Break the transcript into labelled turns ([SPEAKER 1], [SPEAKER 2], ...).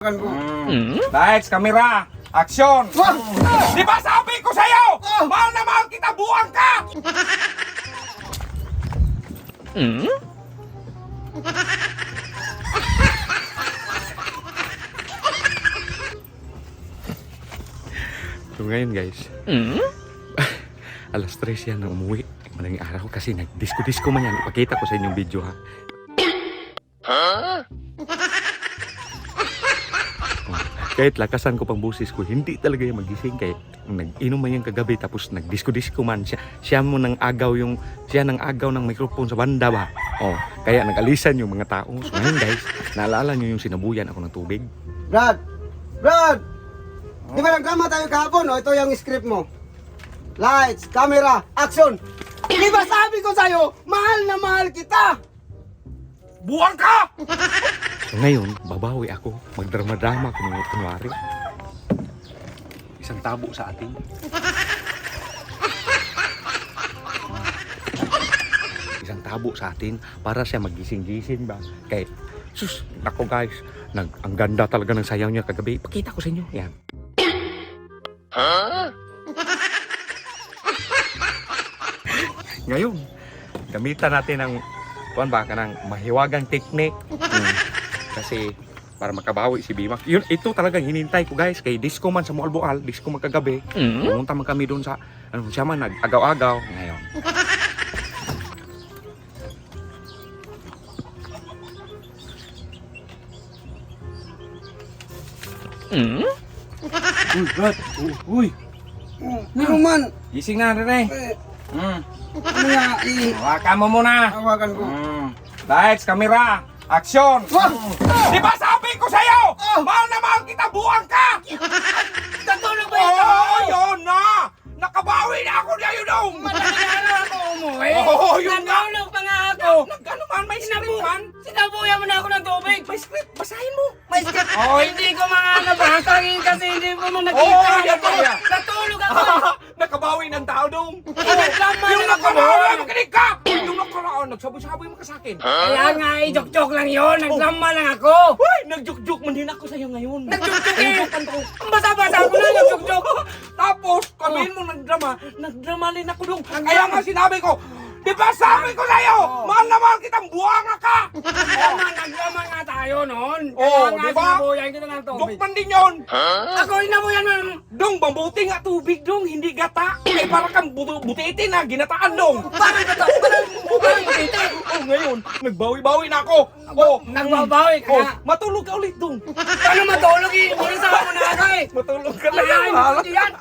[SPEAKER 1] Lights, camera, action! Di ba sabi ko sa'yo? Mahal na mahal kita, buwang ka!
[SPEAKER 2] So ngayon guys, alas 3 yan na umuwi. Maling araw kasi nag-disco-disco man yan. Ipakita ko sa inyong video ha. Kahit lakasan ko pang busis ko, hindi talaga yung magising. Kahit nag-inom man yan kagabi tapos nag-disco-disco man siya. Siya ng agaw ng microphone sa banda ba. Oh, kaya nag-alisan yung mga tao. So ngayon guys, naalala nyo yung sinabuyan ako ng tubig?
[SPEAKER 3] Brad! Di ba nagdrama tayo kahapon? Ito yung script mo. Lights, camera, action! Di ba sabi ko sa'yo, mahal na mahal kita!
[SPEAKER 1] Buwang ka!
[SPEAKER 2] So ngayon, babawi ako. Magdrama-drama kung kunwari. Isang tabo sa atin. Isang tabo sa atin para siya magising-gising ba. Kaya, sus, ako guys, ang ganda talaga ng sayaw niya kagabi. Pakita ko sa inyo. Yan. Ngayon, gamitan natin ng kanang mahiwagang technique. Kasi para makabawi si Bimac. Yun, ito talagang hinintay ko guys. Kay disco man sa Moalboal, disco man kagabi. Pumunta man kami doon sa, siya man nag-agaw-agaw. Ngayon.
[SPEAKER 1] Uy, Brad! Uy!
[SPEAKER 3] Ano man?
[SPEAKER 1] Gising na, Rene!
[SPEAKER 3] Ano nga,
[SPEAKER 1] Hawakan mo muna!
[SPEAKER 3] hawakan ko.
[SPEAKER 1] Lights, camera, action! Di ba sabi ko sa'yo? Mahal na mahal kita, buwang ka!
[SPEAKER 3] Natulog ba ito?
[SPEAKER 1] Oo, yun na! Nakabawi na ako na yun dong!
[SPEAKER 3] Madali ako umuwi.
[SPEAKER 1] Oo, yun nga!
[SPEAKER 3] Natulog pa nga ako.
[SPEAKER 1] Nagano man, may script man?
[SPEAKER 3] Sinabuyan mo na ako ng tubig.
[SPEAKER 1] May script, basahin mo!
[SPEAKER 3] May script.
[SPEAKER 1] Oh,
[SPEAKER 3] Hindi ko mga nabasa kasi hindi mo
[SPEAKER 1] Oo,
[SPEAKER 3] nakita.
[SPEAKER 1] yan kaya.
[SPEAKER 3] Natulog ako.
[SPEAKER 1] Nakabawi ng tao dong!
[SPEAKER 3] Naglaman
[SPEAKER 1] Yung
[SPEAKER 3] na ako.
[SPEAKER 1] nakabawi, makinig ka! Yung nakaraan, nagsabi-sabi mo ka sa'kin.
[SPEAKER 3] Kaya nga, joke-joke lang yun. Naglama lang ako.
[SPEAKER 1] Uy, nagjuk-juk man din ako sa'yo ngayon.
[SPEAKER 3] Nagjuk-juk eh. Ang basa-basa ko na nagjuk-juk.
[SPEAKER 1] Tapos, kami mo nagdrama rin ako dong. Kaya nga sinabi ko, di ba sabi ko sa'yo, mahal na mahal kitang buwanga ka!
[SPEAKER 3] Naglama nga tayo noon.
[SPEAKER 1] Oo,
[SPEAKER 3] Kaya nga
[SPEAKER 1] di ba?
[SPEAKER 3] sinabuyan kita ng tubig.
[SPEAKER 1] Dukman din yun!
[SPEAKER 3] Ako inabuyan mo.
[SPEAKER 1] Dong, mabuti nga tubig dong, hindi gata. Eh, para kang butiti na, ginataan dong.
[SPEAKER 3] Bakit ito? Parang butiti.
[SPEAKER 1] Oh, ngayon, nagbawi-bawi na ako. Oh,
[SPEAKER 3] Nagbabawi ka
[SPEAKER 1] oh,
[SPEAKER 3] nga.
[SPEAKER 1] matulog ka ulit dong.
[SPEAKER 3] Paano matulog eh? Muna sa ako na ako eh.
[SPEAKER 1] Matulog ka na
[SPEAKER 3] Kaya
[SPEAKER 1] yan, mahal.
[SPEAKER 3] hindi yan.